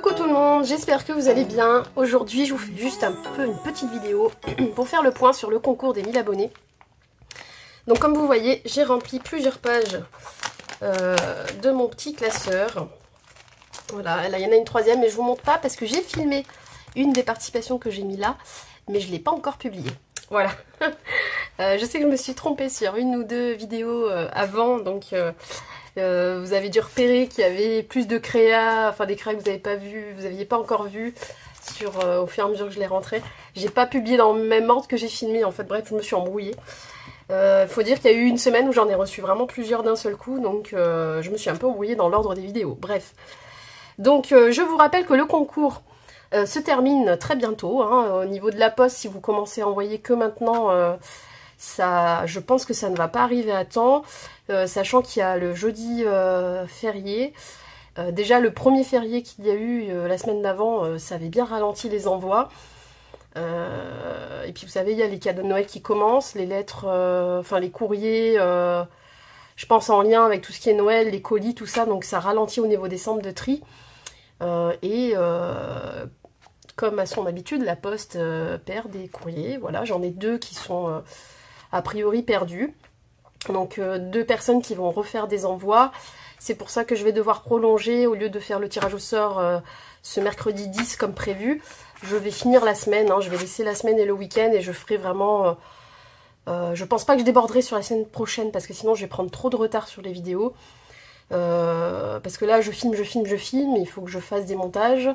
Coucou tout le monde, j'espère que vous allez bien. Aujourd'hui je vous fais juste une petite vidéo pour faire le point sur le concours des 1000 abonnés. Donc comme vous voyez, j'ai rempli plusieurs pages de mon petit classeur. Voilà, là il y en a une troisième mais je vous montre pas parce que j'ai filmé une des participations que j'ai mis là, mais je ne l'ai pas encore publiée. Voilà. Je sais que je me suis trompée sur une ou deux vidéos avant, donc vous avez dû repérer qu'il y avait plus de créas, enfin des créas que vous n'avez pas vu, vous n'aviez pas encore vu au fur et à mesure que je les rentrais. J'ai pas publié dans le même ordre que j'ai filmé, en fait, bref, je me suis embrouillée. Faut dire qu'il y a eu une semaine où j'en ai reçu vraiment plusieurs d'un seul coup, donc je me suis un peu embrouillée dans l'ordre des vidéos. Bref. Donc je vous rappelle que le concours se termine très bientôt, hein. Au niveau de la poste, si vous commencez à envoyer que maintenant, je pense que ça ne va pas arriver à temps, sachant qu'il y a le jeudi férié. Déjà le premier férié qu'il y a eu la semaine d'avant, ça avait bien ralenti les envois. Et puis vous savez, il y a les cadeaux de Noël qui commencent, les lettres, enfin les courriers, je pense en lien avec tout ce qui est Noël, les colis, tout ça, donc ça ralentit au niveau des centres de tri. Comme à son habitude, la poste perd des courriers. Voilà, j'en ai deux qui sont a priori perdus. Donc deux personnes qui vont refaire des envois. C'est pour ça que je vais devoir prolonger, au lieu de faire le tirage au sort ce mercredi 10 comme prévu. Je vais finir la semaine, hein, je vais laisser la semaine et le week-end et je ferai vraiment... je pense pas que je déborderai sur la semaine prochaine parce que sinon je vais prendre trop de retard sur les vidéos. Parce que là je filme, il faut que je fasse des montages.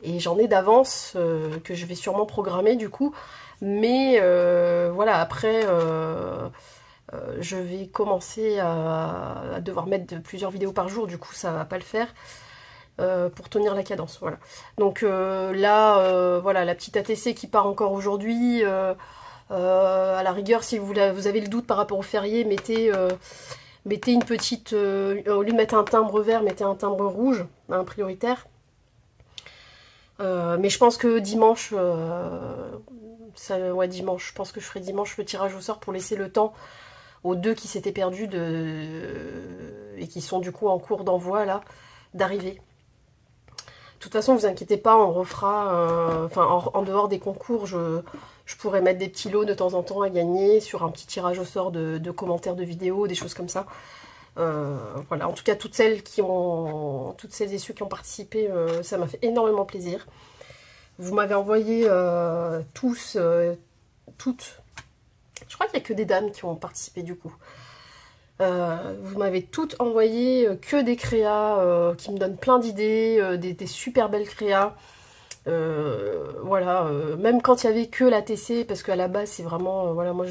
Et j'en ai d'avance que je vais sûrement programmer du coup. Mais voilà, après, je vais commencer à devoir mettre plusieurs vidéos par jour. Du coup, ça va pas le faire pour tenir la cadence. Voilà. Donc là, voilà, la petite ATC qui part encore aujourd'hui. À la rigueur, si vous avez le doute par rapport au férié, mettez une petite... au lieu de mettre un timbre vert, mettez un timbre rouge, un prioritaire. Mais je pense que dimanche, ouais, dimanche, je pense que je ferai dimanche le tirage au sort pour laisser le temps aux deux qui s'étaient perdus et qui sont du coup en cours d'envoi là, d'arriver. De toute façon, vous inquiétez pas, on refera, enfin en dehors des concours, je pourrais mettre des petits lots de temps en temps à gagner sur un petit tirage au sort de commentaires de vidéos, des choses comme ça. Voilà, en tout cas toutes celles et ceux qui ont participé, ça m'a fait énormément plaisir. Vous m'avez envoyé tous, toutes, je crois qu'il n'y a que des dames qui ont participé du coup. Vous m'avez toutes envoyé que des créas qui me donnent plein d'idées, des super belles créas. Voilà, même quand il y avait que l'ATC, parce qu'à la base c'est vraiment, voilà, moi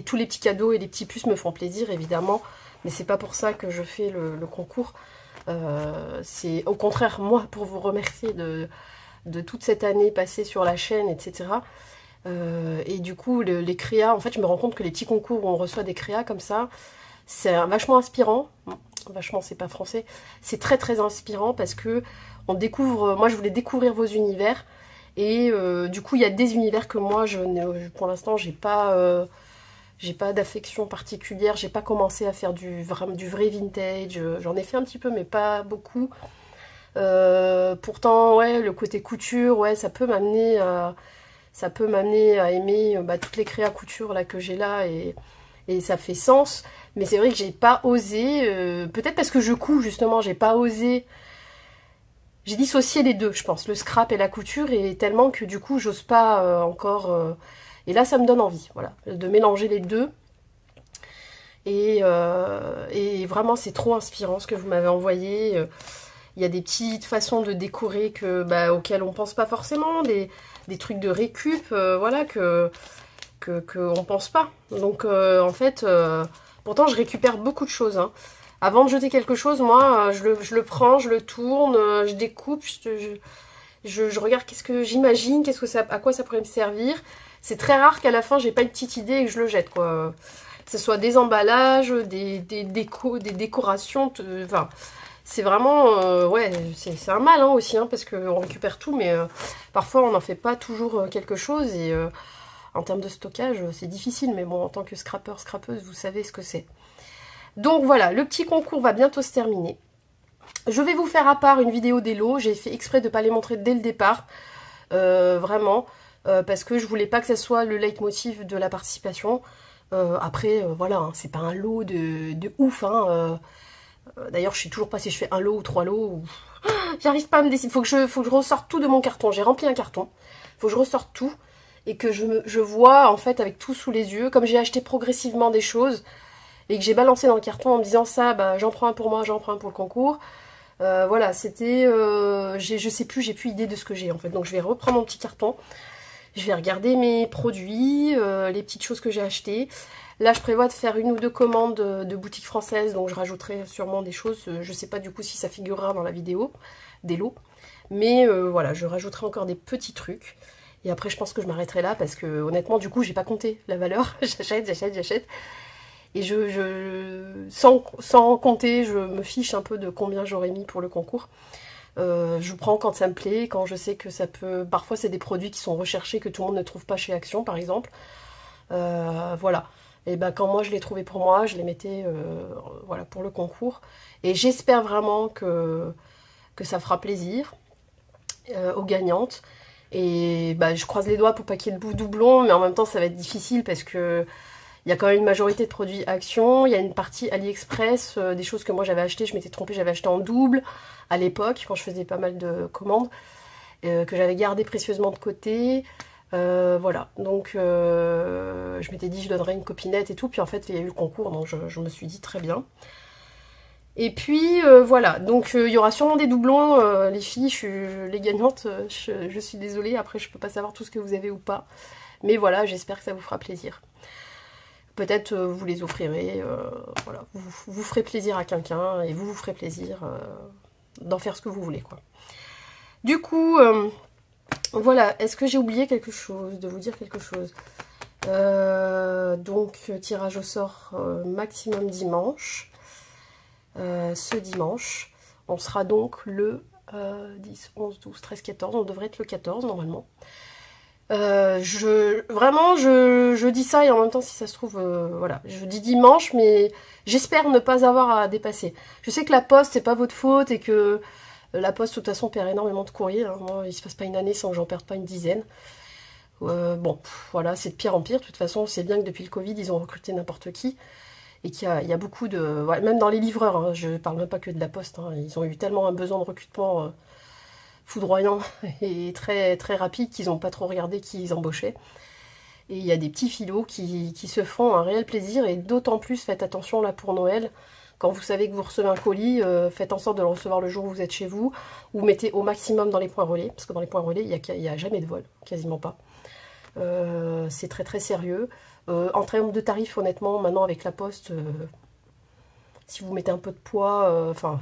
tous les petits cadeaux et les petits puces me font plaisir évidemment. Mais c'est pas pour ça que je fais le concours. C'est au contraire, moi, pour vous remercier de toute cette année passée sur la chaîne, etc. Et du coup, les créas, en fait, je me rends compte que les petits concours où on reçoit des créas comme ça, c'est vachement inspirant. Vachement, c'est pas français. C'est très, très inspirant parce que on découvre... Moi, je voulais découvrir vos univers. Et du coup, il y a des univers que moi, pour l'instant, j'ai pas d'affection particulière, j'ai pas commencé à faire du vrai vintage, j'en ai fait un petit peu mais pas beaucoup. Pourtant ouais, le côté couture, ouais, ça peut m'amener à aimer toutes les créas couture là que j'ai là et ça fait sens. Mais c'est vrai que j'ai pas osé, peut-être parce que je couds justement, j'ai pas osé. J'ai dissocié les deux, je pense, le scrap et la couture, et tellement que du coup j'ose pas encore... Et là, ça me donne envie, voilà, de mélanger les deux. Et vraiment, c'est trop inspirant ce que vous m'avez envoyé. Il y a des petites façons de décorer auxquelles on pense pas forcément, des trucs de récup, voilà, qu'on pense pas. Donc, en fait, pourtant, je récupère beaucoup de choses, hein. Avant de jeter quelque chose, moi, je le prends, je le tourne, je découpe, je regarde qu'est-ce que j'imagine, à quoi ça pourrait me servir. C'est très rare qu'à la fin, j'ai pas une petite idée et que je le jette, quoi. Que ce soit des emballages, des décorations, enfin, c'est vraiment, ouais, c'est un mal hein, aussi, hein, parce qu'on récupère tout, mais parfois on n'en fait pas toujours quelque chose, et en termes de stockage, c'est difficile, mais bon, en tant que scrappeuse, vous savez ce que c'est. Donc voilà, le petit concours va bientôt se terminer. Je vais vous faire à part une vidéo des lots. J'ai fait exprès de ne pas les montrer dès le départ. Vraiment. Parce que je voulais pas que ça soit le leitmotiv de la participation. Après, voilà, hein, c'est pas un lot de ouf. Hein, d'ailleurs, je sais toujours pas si je fais un lot ou 3 lots. Ou... J'arrive pas à me décider. Faut que je ressorte tout de mon carton. J'ai rempli un carton. Faut que je ressorte tout. Et que je vois, en fait, avec tout sous les yeux. Comme j'ai acheté progressivement des choses. Et que j'ai balancé dans le carton en me disant ça, bah, j'en prends un pour moi, j'en prends un pour le concours. Voilà, c'était... je sais plus, j'ai plus idée de ce que j'ai, en fait. Donc, je vais reprendre mon petit carton. Je vais regarder mes produits, les petites choses que j'ai achetées. Là, je prévois de faire 1 ou 2 commandes de boutiques françaises, donc je rajouterai sûrement des choses. Je sais pas du coup si ça figurera dans la vidéo, des lots. Mais voilà, je rajouterai encore des petits trucs. Et après, je pense que je m'arrêterai là parce que honnêtement, du coup, j'ai pas compté la valeur. J'achète. Et sans compter, je me fiche un peu de combien j'aurais mis pour le concours. Je prends quand ça me plaît, quand je sais que ça peut... Parfois, c'est des produits qui sont recherchés que tout le monde ne trouve pas chez Action, par exemple. Voilà. Et ben, quand moi, je les trouvais pour moi, je les mettais voilà, pour le concours. Et j'espère vraiment que ça fera plaisir aux gagnantes. Et bah, je croise les doigts pour pas qu'il y ait de doublons, mais en même temps, ça va être difficile parce que il y a quand même une majorité de produits Action. Il y a une partie AliExpress, des choses que moi j'avais achetées, je m'étais trompée, j'avais acheté en double à l'époque, quand je faisais pas mal de commandes, que j'avais gardé précieusement de côté. Voilà, donc je m'étais dit je donnerais une copinette et tout, puis en fait il y a eu le concours, donc je me suis dit très bien. Et puis voilà, donc il y aura sûrement des doublons, les filles, les gagnantes, je suis désolée, après je peux pas savoir tout ce que vous avez ou pas. Mais voilà, j'espère que ça vous fera plaisir. Peut-être vous les offrirez, voilà, vous ferez plaisir à quelqu'un et vous ferez plaisir d'en faire ce que vous voulez, quoi. Du coup, voilà, est-ce que j'ai oublié quelque chose, de vous dire quelque chose? Donc, tirage au sort maximum dimanche. Ce dimanche, on sera donc le 10, 11, 12, 13, 14, on devrait être le 14 normalement. Vraiment, je dis ça et en même temps, si ça se trouve, voilà, je dis dimanche, mais j'espère ne pas avoir à dépasser. Je sais que la poste, c'est pas votre faute et que la poste, de toute façon, perd énormément de courrier. Hein. Moi, il se passe pas une année sans que j'en perde pas une dizaine. Bon, voilà, c'est de pire en pire. De toute façon, c'est bien que depuis le Covid, ils ont recruté n'importe qui et qu'il y a beaucoup de... Ouais, même dans les livreurs, hein, je parle même pas que de la poste, hein, ils ont eu tellement un besoin de recrutement... foudroyant et très, très rapide qu'ils n'ont pas trop regardé qui ils embauchaient. Et il y a des petits filots qui se font un réel plaisir et d'autant plus faites attention là pour Noël. Quand vous savez que vous recevez un colis, faites en sorte de le recevoir le jour où vous êtes chez vous ou mettez au maximum dans les points relais parce que dans les points relais, il n'y a jamais de vol, quasiment pas. C'est très très sérieux. En termes de tarifs, honnêtement, maintenant avec la poste, si vous mettez un peu de poids, enfin...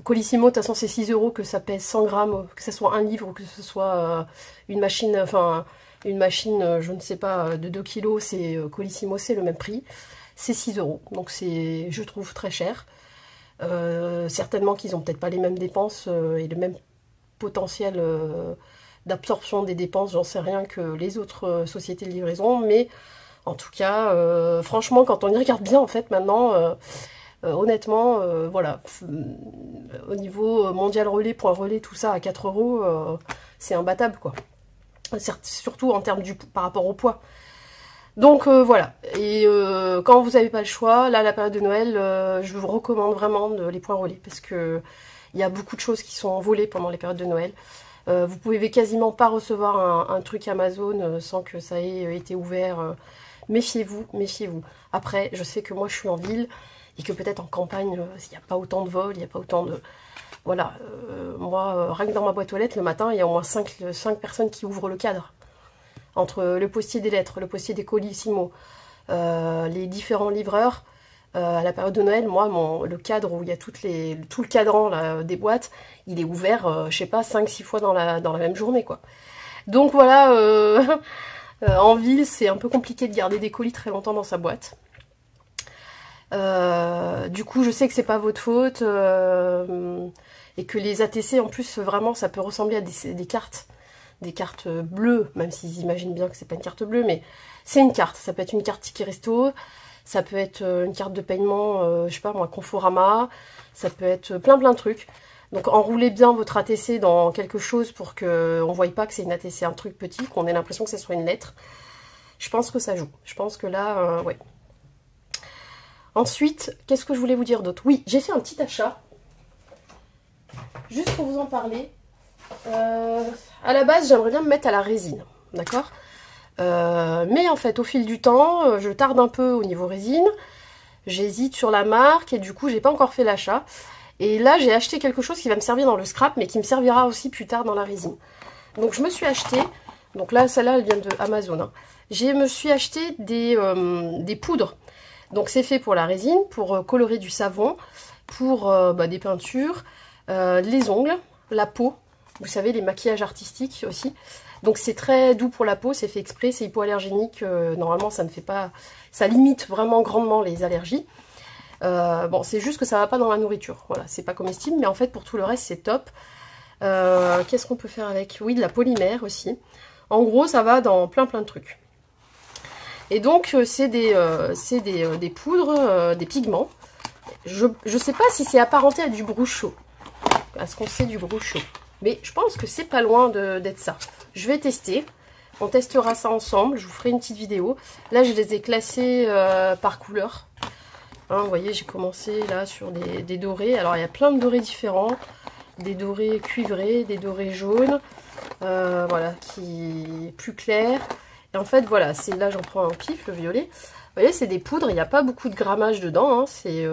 Colissimo, de toute façon, c'est 6 €, que ça pèse 100 grammes, que ce soit un livre ou que ce soit une machine, enfin, une machine, je ne sais pas, de 2 kilos, c'est Colissimo, c'est le même prix. C'est 6 €, donc c'est, je trouve, très cher. Certainement qu'ils n'ont peut-être pas les mêmes dépenses et le même potentiel d'absorption des dépenses, j'en sais rien, que les autres sociétés de livraison, mais en tout cas, franchement, quand on y regarde bien, en fait, maintenant... honnêtement, voilà, au niveau mondial relais, point relais, tout ça à 4 €, c'est imbattable, quoi. Surtout en termes par rapport au poids. Donc voilà, et quand vous n'avez pas le choix, là, la période de Noël, je vous recommande vraiment les points relais, parce que il y a beaucoup de choses qui sont volées pendant les périodes de Noël. Vous pouvez quasiment pas recevoir un truc Amazon sans que ça ait été ouvert. Méfiez-vous, méfiez-vous. Après, je sais que moi, je suis en ville, et que peut-être en campagne, il n'y a pas autant de vols, il n'y a pas autant de... Voilà, moi, rien que dans ma boîte aux lettres, le matin, il y a au moins 5 personnes qui ouvrent le cadre. Entre le postier des lettres, le postier des Colissimo, les différents livreurs, à la période de Noël, moi, le cadre où il y a tout le cadran là, des boîtes, il est ouvert, je sais pas, 5-6 fois dans la même journée, quoi. Donc voilà, en ville, c'est un peu compliqué de garder des colis très longtemps dans sa boîte. Du coup, je sais que c'est pas votre faute et que les ATC, en plus, vraiment, ça peut ressembler à des cartes bleues, même s'ils imaginent bien que c'est pas une carte bleue, mais c'est une carte. Ça peut être une carte ticket resto, Ça peut être une carte de paiement, je sais pas moi, Conforama. Ça peut être plein de trucs. Donc enroulez bien votre ATC dans quelque chose pour qu'on ne voie pas que c'est une ATC, un truc petit, qu'on ait l'impression que ce soit une lettre. Je pense que ça joue. Je pense que là, ouais. Ensuite, qu'est-ce que je voulais vous dire d'autre? Oui, j'ai fait un petit achat. Juste pour vous en parler. À la base, j'aimerais bien me mettre à la résine. D'accord? Mais en fait, au fil du temps, je tarde un peu au niveau résine. J'hésite sur la marque et du coup, j'ai pas encore fait l'achat. Et là, j'ai acheté quelque chose qui va me servir dans le scrap, mais qui me servira aussi plus tard dans la résine. Donc, je me suis acheté, donc là, celle-là, elle vient de Amazon. Hein. Je me suis acheté des poudres. Donc, c'est fait pour la résine, pour colorer du savon, pour des peintures, les ongles, la peau. Vous savez, les maquillages artistiques aussi. Donc, c'est très doux pour la peau, c'est fait exprès, c'est hypoallergénique. Normalement, ça ne fait pas... Ça limite vraiment grandement les allergies. Bon, c'est juste que ça va pas dans la nourriture. Voilà, c'est pas comestible, mais en fait, pour tout le reste, c'est top. Qu'est-ce qu'on peut faire avec? Oui, de la polymère aussi. En gros, ça va dans plein de trucs. Et donc, c'est des poudres, des pigments. Je sais pas si c'est apparenté à du brushot. À ce qu'on sait du brushot. Mais je pense que c'est pas loin d'être ça. Je vais tester. On testera ça ensemble. Je vous ferai une petite vidéo. Là, je les ai classés par couleur. Hein, vous voyez, j'ai commencé là sur des dorés. Alors, il y a plein de dorés différents. Des dorés cuivrés, des dorés jaunes. Voilà, qui est plus clair. Et en fait, voilà, c'est là, j'en prends un pif, le violet. Vous voyez, c'est des poudres. Il n'y a pas beaucoup de grammage dedans. Hein, c'est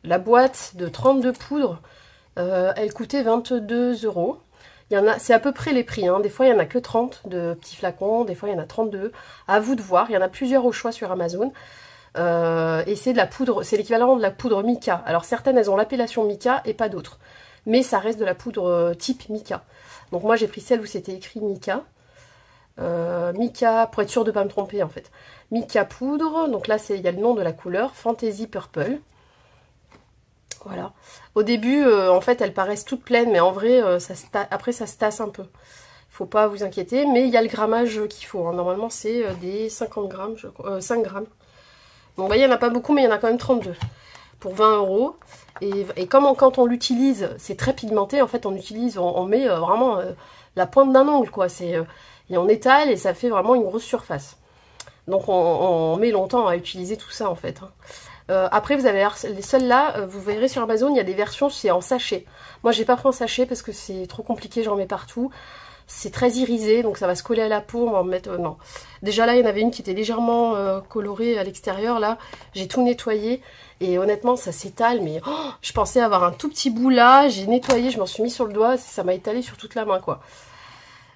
la boîte de 32 poudres. Elle coûtait 22 €. C'est à peu près les prix. Hein. Des fois, il n'y en a que 30 de petits flacons. Des fois, il y en a 32. À vous de voir. Il y en a plusieurs au choix sur Amazon. Et c'est de la poudre, c'est l'équivalent de la poudre mica. Alors certaines elles ont l'appellation mica et pas d'autres. Mais ça reste de la poudre type mica. Donc moi j'ai pris celle où c'était écrit mica. Mica, pour être sûr de ne pas me tromper en fait. Mica poudre, donc là il y a le nom de la couleur, Fantasy Purple. Voilà. Au début en fait elles paraissent toutes pleines, mais en vrai après ça se tasse un peu. Faut pas vous inquiéter, mais il y a le grammage qu'il faut. Hein. Normalement c'est des 50 grammes, je crois, 5 grammes. Bon, vous voyez, il n'y en a pas beaucoup, mais il y en a quand même 32 pour 20 €. Et comme quand on l'utilise, c'est très pigmenté, en fait, on met vraiment la pointe d'un ongle, quoi. Et on étale et ça fait vraiment une grosse surface. Donc, on met longtemps à utiliser tout ça, en fait. Hein. Après, vous avez celles-là, vous verrez sur Amazon, il y a des versions, c'est en sachet. Moi, j'ai pas pris en sachet parce que c'est trop compliqué, j'en mets partout. C'est très irisé, donc ça va se coller à la peau, on va en mettre... non. Déjà là, il y en avait une qui était légèrement colorée à l'extérieur, là. J'ai tout nettoyé, et honnêtement, ça s'étale, mais je pensais avoir un tout petit bout là. J'ai nettoyé, je m'en suis mis sur le doigt, ça m'a étalé sur toute la main, quoi.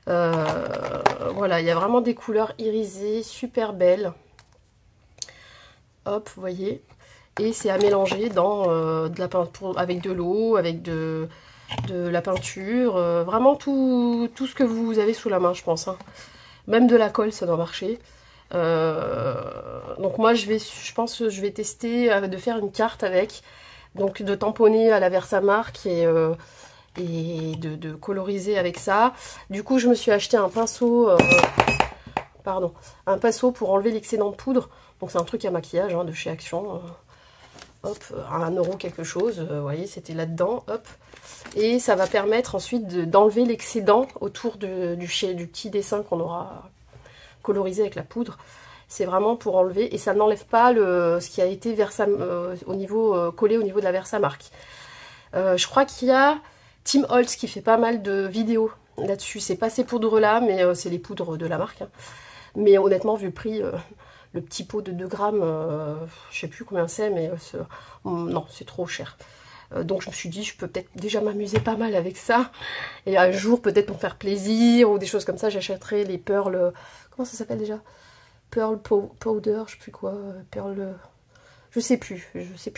Voilà, il y a vraiment des couleurs irisées, super belles. Hop, vous voyez. Et c'est à mélanger dans de la peinture, avec de l'eau, avec de la peinture, vraiment tout ce que vous avez sous la main, je pense. Hein. Même de la colle, ça doit marcher. Donc moi, je pense que je vais tester de faire une carte avec. Donc de tamponner à la Versamark et de coloriser avec ça. Du coup, je me suis acheté un pinceau, un pinceau pour enlever l'excédent de poudre. Donc c'est un truc à maquillage hein, de chez Action. Hop, à 1 € quelque chose, vous voyez, c'était là-dedans, hop. Et ça va permettre ensuite d'enlever l'excédent autour du petit dessin qu'on aura colorisé avec la poudre. C'est vraiment pour enlever, et ça n'enlève pas ce qui a été collé au niveau de la Versamark. Je crois qu'il y a Tim Holtz qui fait pas mal de vidéos là-dessus. C'est pas ces poudres-là, mais c'est les poudres de la marque. Hein. Mais honnêtement, vu le prix... le petit pot de 2 grammes, je sais plus combien c'est, mais non, c'est trop cher. Donc je me suis dit, je peux peut-être déjà m'amuser pas mal avec ça. Et un jour, peut-être pour faire plaisir, ou des choses comme ça, j'achèterai les Pearl... Comment ça s'appelle déjà? Pearl Powder, je sais plus quoi. Pearl... Je sais plus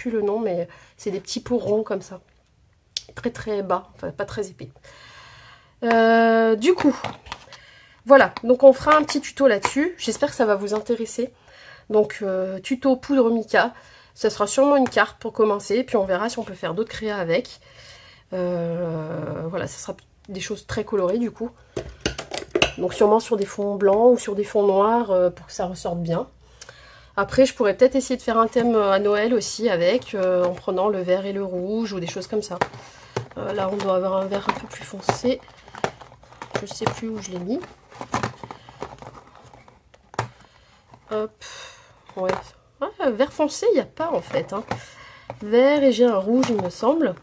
le nom, mais c'est des petits pots ronds comme ça. Très très bas, enfin pas très épais. Du coup... Voilà, donc on fera un petit tuto là-dessus. J'espère que ça va vous intéresser. Donc, tuto poudre mica. Ça sera sûrement une carte pour commencer. Puis on verra si on peut faire d'autres créas avec. Voilà, ça sera des choses très colorées du coup. Donc sûrement sur des fonds blancs ou sur des fonds noirs pour que ça ressorte bien. Après, je pourrais peut-être essayer de faire un thème à Noël aussi avec, en prenant le vert et le rouge ou des choses comme ça. Là, on doit avoir un vert un peu plus foncé. Je sais plus où je l'ai mis. Hop. Ouais. Ah, vert foncé, il n'y a pas en fait. Hein. Vert et j'ai un rouge, il me semble.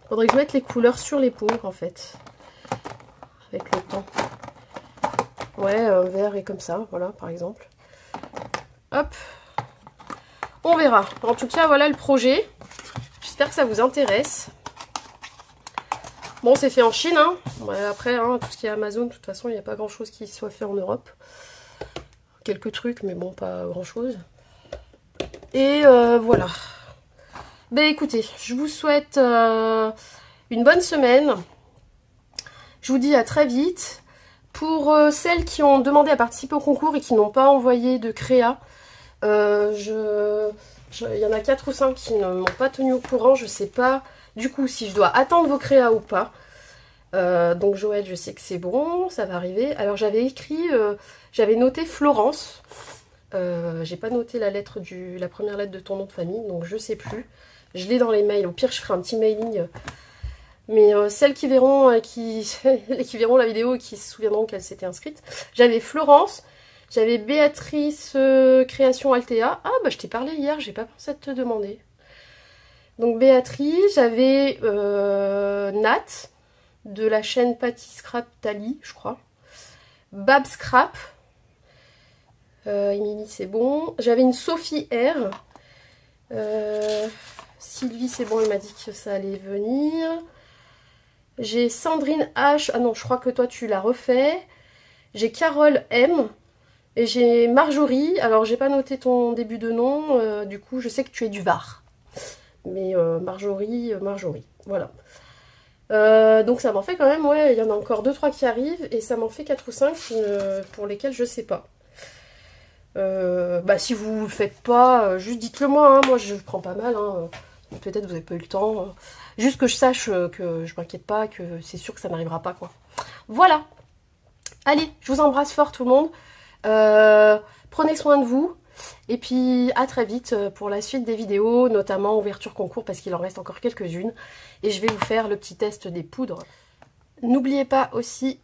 Faudrait que je mette les couleurs sur les peaux en fait. Avec le temps. Ouais, un vert et comme ça, voilà, par exemple. Hop. On verra. En tout cas, voilà le projet. J'espère que ça vous intéresse. Bon, c'est fait en Chine. Hein. Ouais, après, hein, tout ce qui est Amazon, de toute façon, il n'y a pas grand-chose qui soit fait en Europe. Quelques trucs, mais bon, pas grand-chose. Et voilà. Ben écoutez, je vous souhaite une bonne semaine. Je vous dis à très vite. Pour celles qui ont demandé à participer au concours et qui n'ont pas envoyé de créa, il y en a 4 ou 5 qui ne m'ont pas tenu au courant. Je sais pas du coup si je dois attendre vos créas ou pas. Donc Joël, je sais que c'est bon, ça va arriver. Alors j'avais écrit, j'avais noté Florence. J'ai pas noté la première lettre de ton nom de famille, donc je sais plus. Je l'ai dans les mails. Au pire, je ferai un petit mailing. Mais celles qui verront, qui verront la vidéo et qui se souviendront qu'elle s'était inscrite. J'avais Florence, j'avais Béatrice Création Altea. Ah bah je t'ai parlé hier, j'ai pas pensé à te demander. Donc Béatrice, j'avais Nat de la chaîne Patty Scrap Tali, je crois. Bab Scrap. Émilie, c'est bon. J'avais une Sophie R. Sylvie, c'est bon, elle m'a dit que ça allait venir. J'ai Sandrine H. Ah non, je crois que toi, tu l'as refait. J'ai Carole M. Et j'ai Marjorie. Alors, j'ai pas noté ton début de nom. Du coup, je sais que tu es du Var. Mais Marjorie. Voilà. Donc, ça m'en fait quand même, ouais, il y en a encore 2-3 qui arrivent. Et ça m'en fait 4 ou 5 pour lesquels je sais pas. Bah, si vous le faites pas, juste dites-le moi. Hein. Moi, je prends pas mal. Hein. Peut-être vous n'avez pas eu le temps. Juste que je sache que je m'inquiète pas, que c'est sûr que ça n'arrivera pas, quoi. Voilà. Allez, je vous embrasse fort tout le monde. Prenez soin de vous. Et puis à très vite pour la suite des vidéos, notamment ouverture concours parce qu'il en reste encore quelques-unes. Et je vais vous faire le petit test des poudres. N'oubliez pas aussi,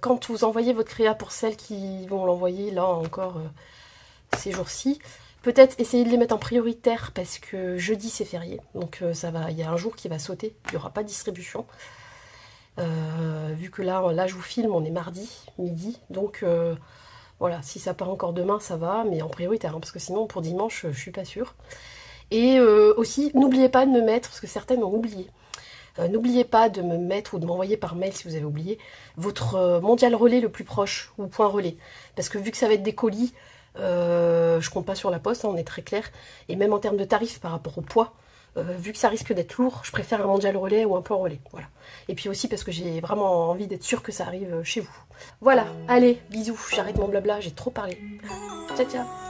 quand vous envoyez votre créa pour celles qui vont l'envoyer là encore ces jours-ci, peut-être essayer de les mettre en prioritaire parce que jeudi c'est férié. Donc ça va, il y a un jour qui va sauter, il n'y aura pas de distribution. Vu que là je vous filme, on est mardi, midi. Donc voilà, si ça part encore demain, ça va, mais en prioritaire, hein, parce que sinon pour dimanche, je suis pas sûre. Et aussi, n'oubliez pas de me mettre, parce que certaines ont oublié. N'oubliez pas de me mettre ou de m'envoyer par mail si vous avez oublié votre mondial relais le plus proche ou point relais. Parce que vu que ça va être des colis, je compte pas sur la poste, hein, on est très clair. Et même en termes de tarifs par rapport au poids, vu que ça risque d'être lourd, je préfère un mondial relais ou un point relais. Voilà. Et puis aussi parce que j'ai vraiment envie d'être sûre que ça arrive chez vous. Voilà, allez, bisous, j'arrête mon blabla, j'ai trop parlé. Ciao, ciao.